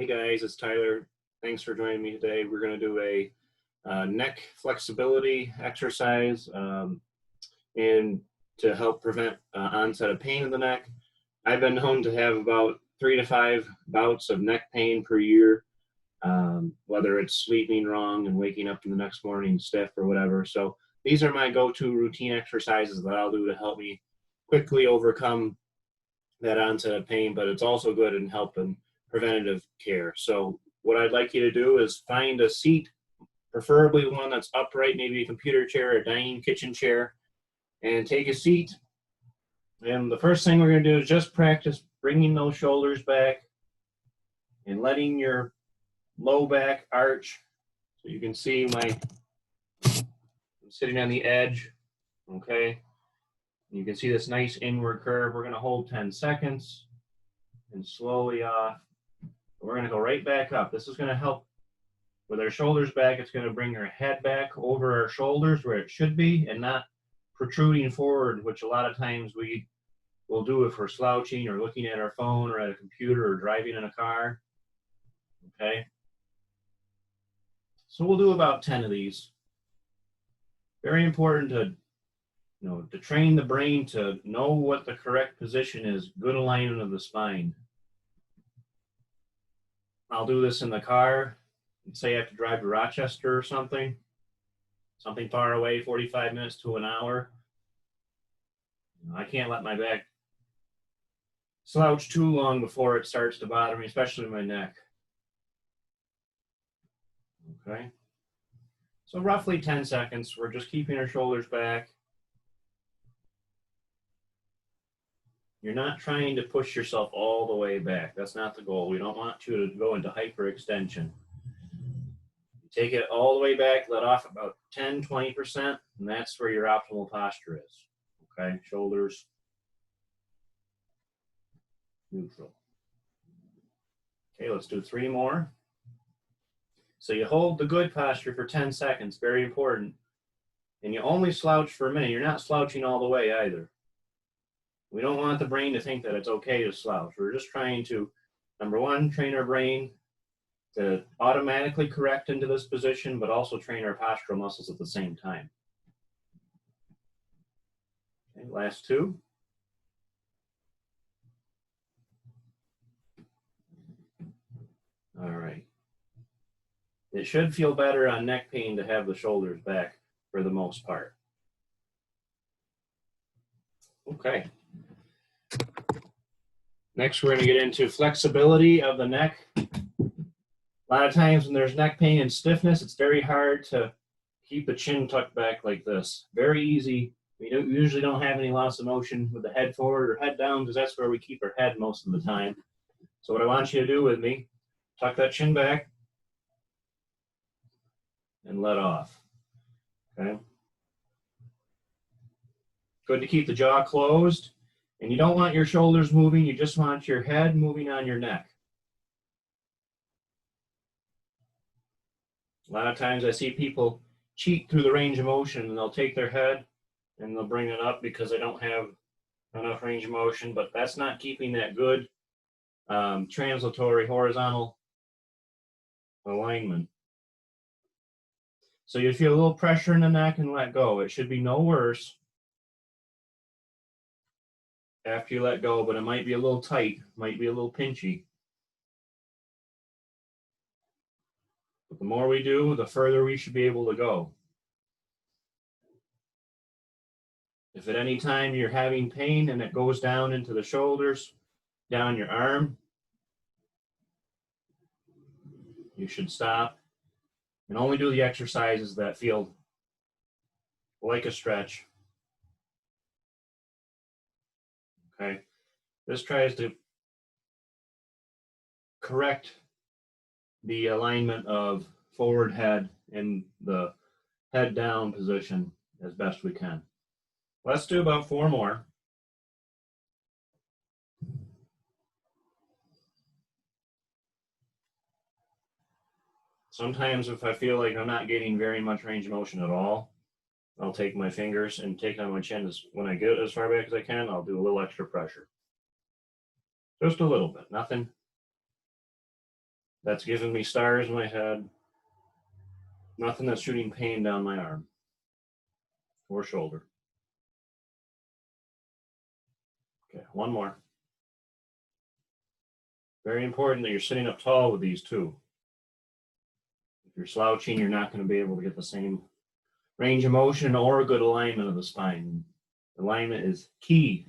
Hey guys, it's Tyler. Thanks for joining me today. We're going to do a neck flexibility exercise and to help prevent onset of pain in the neck. I've been known to have about 3 to 5 bouts of neck pain per year, whether it's sleeping wrong and waking up in the next morning stiff or whatever. So these are my go-to routine exercises that I'll do to help me quickly overcome that onset of pain, but it's also good in helping preventative care. So what I'd like you to do is find a seat, preferably one that's upright, maybe a computer chair, a dining kitchen chair, and take a seat. And the first thing we're going to do is just practice bringing those shoulders back and letting your low back arch. So you can see I'm sitting on the edge, okay? You can see this nice inward curve. We're going to hold 10 seconds and slowly off. We're going to go right back up. This is going to help with our shoulders back. It's going to bring our head back over our shoulders where it should be and not protruding forward, which a lot of times we will do if we're slouching or looking at our phone or at a computer or driving in a car. Okay. So we'll do about 10 of these. Very important to train the brain to know what the correct position is, good alignment of the spine. I'll do this in the car. Say I have to drive to Rochester or something far away, 45 minutes to an hour. I can't let my back slouch too long before it starts to bother me, especially my neck. Okay. So roughly 10 seconds. We're just keeping our shoulders back. You're not trying to push yourself all the way back. That's not the goal. We don't want you to go into hyperextension. Take it all the way back, let off about 10, 20%, and that's where your optimal posture is. Okay, shoulders neutral. Okay, let's do 3 more. So you hold the good posture for 10 seconds, very important. And you only slouch for a minute. You're not slouching all the way either. We don't want the brain to think that it's okay to slouch. We're just trying to, number one, train our brain to automatically correct into this position, but also train our postural muscles at the same time. Okay, last 2. All right. It should feel better on neck pain to have the shoulders back for the most part. Okay. Next, we're going to get into flexibility of the neck. A lot of times when there's neck pain and stiffness, it's very hard to keep the chin tucked back like this. Very easy. We usually don't have any loss of motion with the head forward or head down because that's where we keep our head most of the time. So what I want you to do with me, tuck that chin back and let off. Okay. Good to keep the jaw closed. And you don't want your shoulders moving. You just want your head moving on your neck. A lot of times I see people cheat through the range of motion and they'll take their head and they'll bring it up because they don't have enough range of motion, but that's not keeping that good translatory horizontal alignment. So you feel a little pressure in the neck and let go. It should be no worse after you let go, but it might be a little tight, might be a little pinchy. But the more we do, the further we should be able to go. If at any time you're having pain and it goes down into the shoulders, down your arm, you should stop and only do the exercises that feel like a stretch. Okay, this tries to correct the alignment of forward head and the head down position as best we can. Let's do about 4 more. Sometimes if I feel like I'm not getting very much range of motion at all, I'll take my fingers and take on my chin. When I get as far back as I can, I'll do a little extra pressure. Just a little bit, nothing that's giving me stars in my head. Nothing that's shooting pain down my arm or shoulder. Okay, one more. Very important that you're sitting up tall with these too. If you're slouching, you're not going to be able to get the same range of motion or a good alignment of the spine. Alignment is key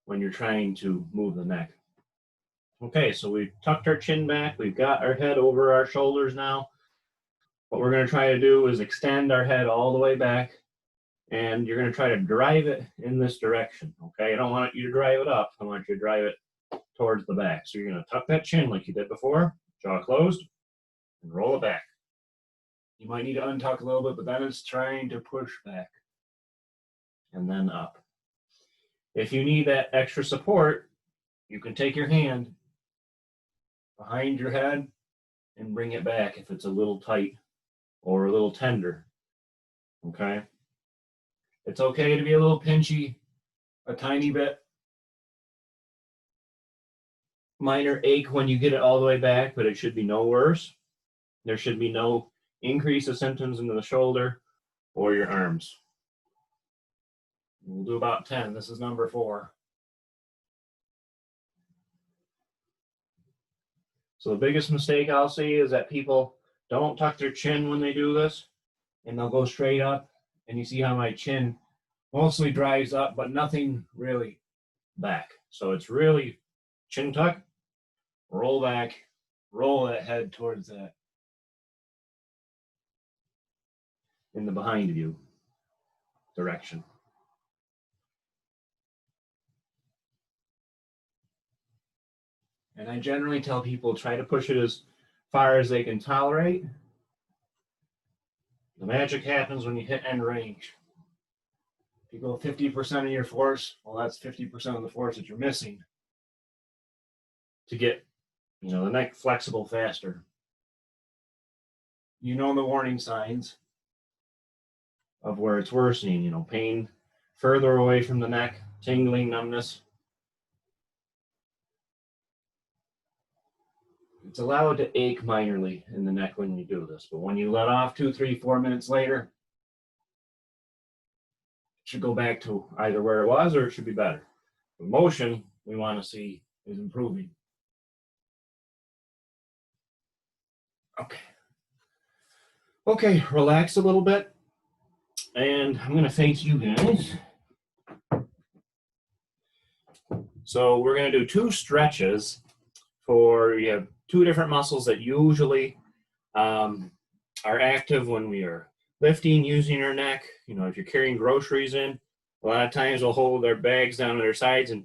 when you're trying to move the neck. Okay, so we've tucked our chin back. We've got our head over our shoulders now. What we're going to try to do is extend our head all the way back, and you're going to try to drive it in this direction. Okay, I don't want you to drive it up. I want you to drive it towards the back. So you're going to tuck that chin like you did before, jaw closed, and roll it back. You might need to untuck a little bit, but that is trying to push back and then up. If you need that extra support, you can take your hand behind your head and bring it back if it's a little tight or a little tender. Okay? It's okay to be a little pinchy, a tiny bit. Minor ache when you get it all the way back, but it should be no worse. There should be no increase of symptoms into the shoulder or your arms. We'll do about 10. This is number 4. So the biggest mistake I'll see is that people don't tuck their chin when they do this, and they'll go straight up, and you see how my chin mostly drives up, but nothing really back. So it's really chin tuck, roll back, roll that head towards that in the behind view direction. And I generally tell people try to push it as far as they can tolerate. The magic happens when you hit end range. If you go 50% of your force, well, that's 50% of the force that you're missing to get, the neck flexible faster. You know the warning signs of where it's worsening, pain further away from the neck, tingling, numbness. It's allowed to ache minorly in the neck when you do this, but when you let off 2, 3, 4 minutes later, it should go back to either where it was or it should be better. The motion we want to see is improving. Okay, relax a little bit, and I'm going to face you guys. So we're going to do 2 stretches for, you have 2 different muscles that usually are active when we are lifting, using our neck. If you're carrying groceries in, a lot of times we'll hold our bags down on their sides and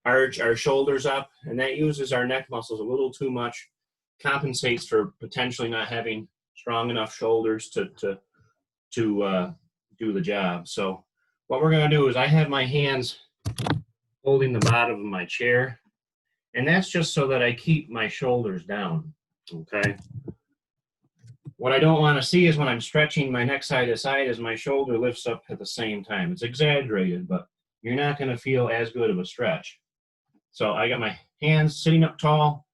arch our shoulders up, and that uses our neck muscles a little too much, compensates for potentially not having strong enough shoulders to do the job. So what we're going to do is I have my hands holding the bottom of my chair, and that's just so that I keep my shoulders down, okay? What I don't want to see is when I'm stretching my neck side to side is my shoulder lifts up at the same time. It's exaggerated, but you're not going to feel as good of a stretch. So I got my hands sitting up tall,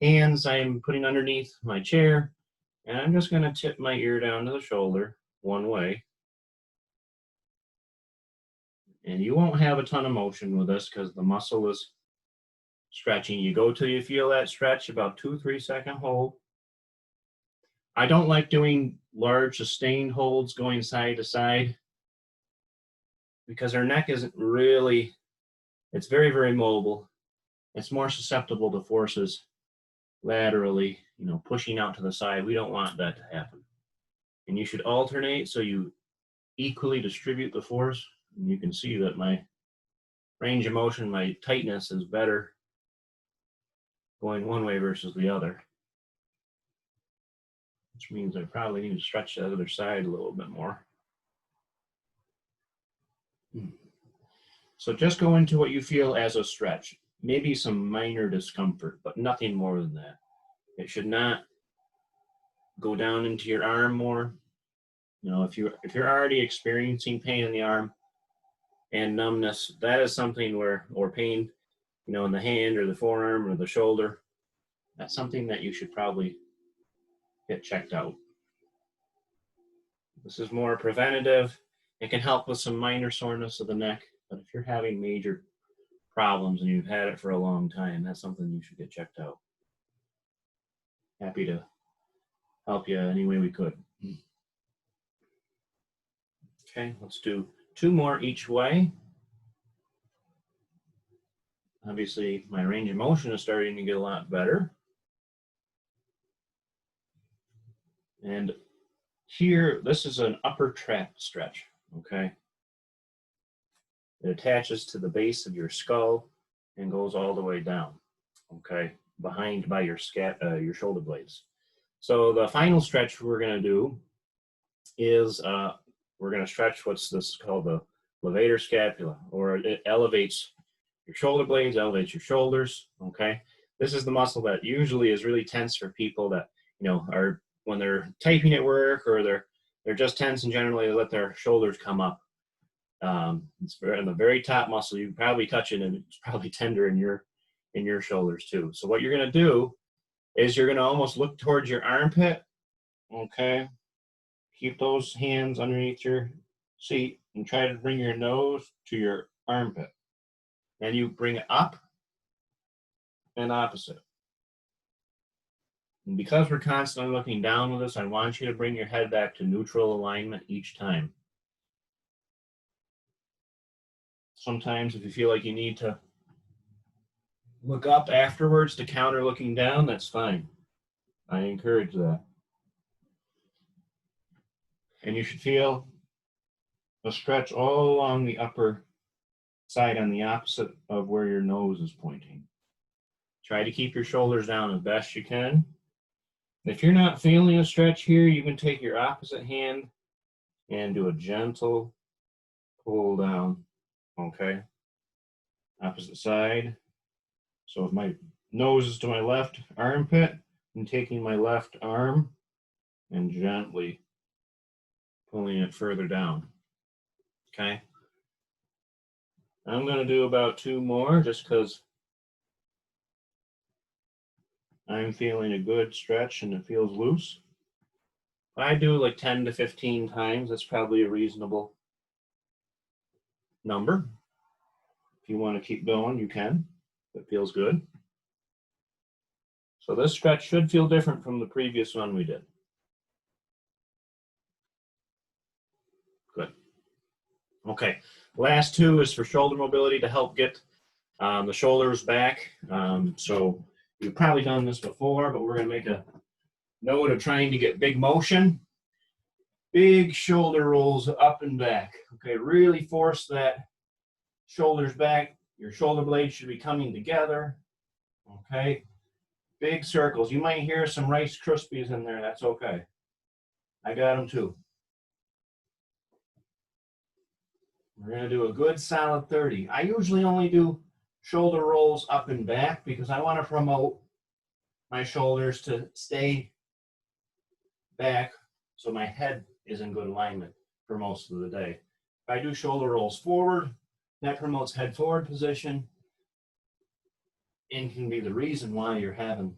hands I'm putting underneath my chair, and I'm just going to tip my ear down to the shoulder one way. And you won't have a ton of motion with this because the muscle is stretching. You go till you feel that stretch, about 2-3 second hold. I don't like doing large sustained holds going side to side because our neck isn't really, it's very, very mobile. It's more susceptible to forces laterally, pushing out to the side. We don't want that to happen. And you should alternate so you equally distribute the force. And you can see that my range of motion, my tightness is better going one way versus the other, which means I probably need to stretch the other side a little bit more. So just go into what you feel as a stretch. Maybe some minor discomfort, but nothing more than that. It should not go down into your arm more. If you're already experiencing pain in the arm and numbness, that is something where, or pain, in the hand or the forearm or the shoulder, that's something that you should probably get checked out. This is more preventative. It can help with some minor soreness of the neck, but if you're having major problems and you've had it for a long time, that's something you should get checked out. Happy to help you any way we could. Okay, let's do 2 more each way. Obviously, my range of motion is starting to get a lot better. And here, this is an upper trap stretch, okay? It attaches to the base of your skull and goes all the way down, okay, behind by your shoulder blades. So the final stretch we're going to do is we're going to stretch what's this called the levator scapula, or it elevates your shoulder blades, elevates your shoulders, okay? This is the muscle that usually is really tense for people that, you know, are when they're typing at work, or they're just tense and generally let their shoulders come up. It's in the very top muscle. You can probably touch it, and it's probably tender in your shoulders too. So what you're going to do is you're going to almost look towards your armpit, okay? Keep those hands underneath your seat and try to bring your nose to your armpit. And you bring it up and opposite. And because we're constantly looking down with this, I want you to bring your head back to neutral alignment each time. Sometimes if you feel like you need to look up afterwards to counter looking down, that's fine. I encourage that. And you should feel a stretch all along the upper side on the opposite of where your nose is pointing. Try to keep your shoulders down as best you can. If you're not feeling a stretch here, you can take your opposite hand and do a gentle pull down, okay? Opposite side. So if my nose is to my left armpit, I'm taking my left arm and gently pulling it further down, okay? I'm going to do about 2 more just because I'm feeling a good stretch and it feels loose. I do like 10 to 15 times. That's probably a reasonable number. If you want to keep going, you can. It feels good. So this stretch should feel different from the previous one we did. Good. Okay, last 2 is for shoulder mobility to help get the shoulders back. So you've probably done this before, but we're going to make a note of trying to get big motion. Big shoulder rolls up and back. Okay, really force that shoulders back. Your shoulder blades should be coming together. Okay, big circles. You might hear some Rice Krispies in there. That's okay. I got them too. We're going to do a good solid 30. I usually only do shoulder rolls up and back because I want to promote my shoulders to stay back so my head is in good alignment for most of the day. If I do shoulder rolls forward, that promotes head forward position and can be the reason why you're having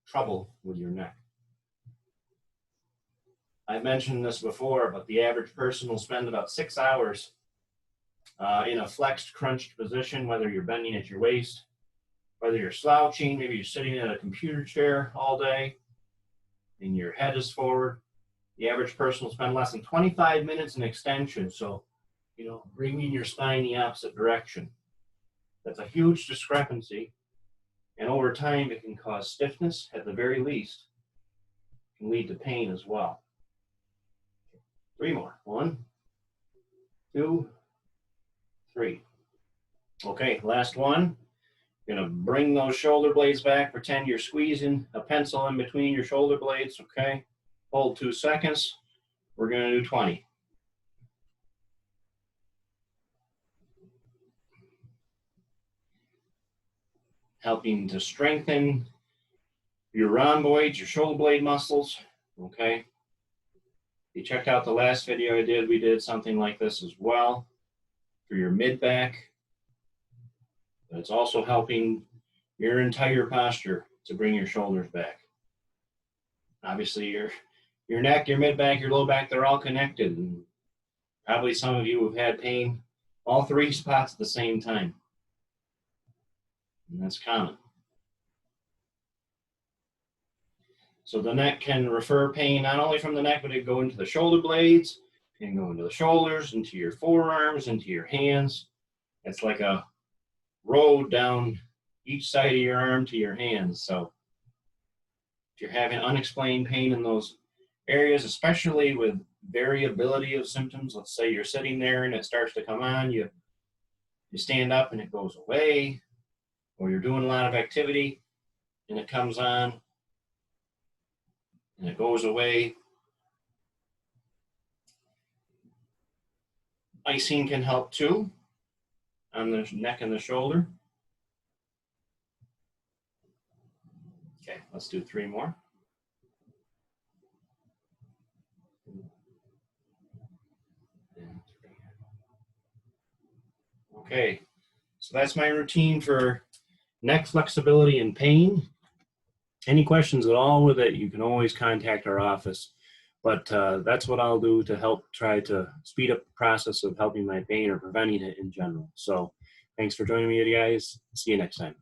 trouble with your neck. I mentioned this before, but the average person will spend about 6 hours in a flexed, crunched position, whether you're bending at your waist, whether you're slouching, maybe you're sitting in a computer chair all day and your head is forward. The average person will spend less than 25 minutes in extension. So, you know, bringing your spine the opposite direction. That's a huge discrepancy. And over time, it can cause stiffness at the very least. It can lead to pain as well. 3 more. 1, 2, 3. Okay, last one. You're going to bring those shoulder blades back. Pretend you're squeezing a pencil in between your shoulder blades, okay? Hold 2 seconds. We're going to do 20. Helping to strengthen your rhomboids, your shoulder blade muscles, okay? If you checked out the last video I did, we did something like this as well for your mid-back. But it's also helping your entire posture to bring your shoulders back. Obviously, your neck, your mid back, your low back, they're all connected. And probably some of you have had pain all three spots at the same time. And that's common. So the neck can refer pain not only from the neck, but it can go into the shoulder blades, it can go into the shoulders, into your forearms, into your hands. It's like a road down each side of your arm to your hands. So if you're having unexplained pain in those areas, especially with variability of symptoms, let's say you're sitting there and it starts to come on, you stand up and it goes away, or you're doing a lot of activity and it comes on and it goes away. Icing can help too on the neck and the shoulder. Okay, let's do 3 more. Okay, so that's my routine for neck flexibility and pain. Any questions at all with it, you can always contact our office. But that's what I'll do to help try to speed up the process of helping my pain or preventing it in general. So thanks for joining me, guys. See you next time.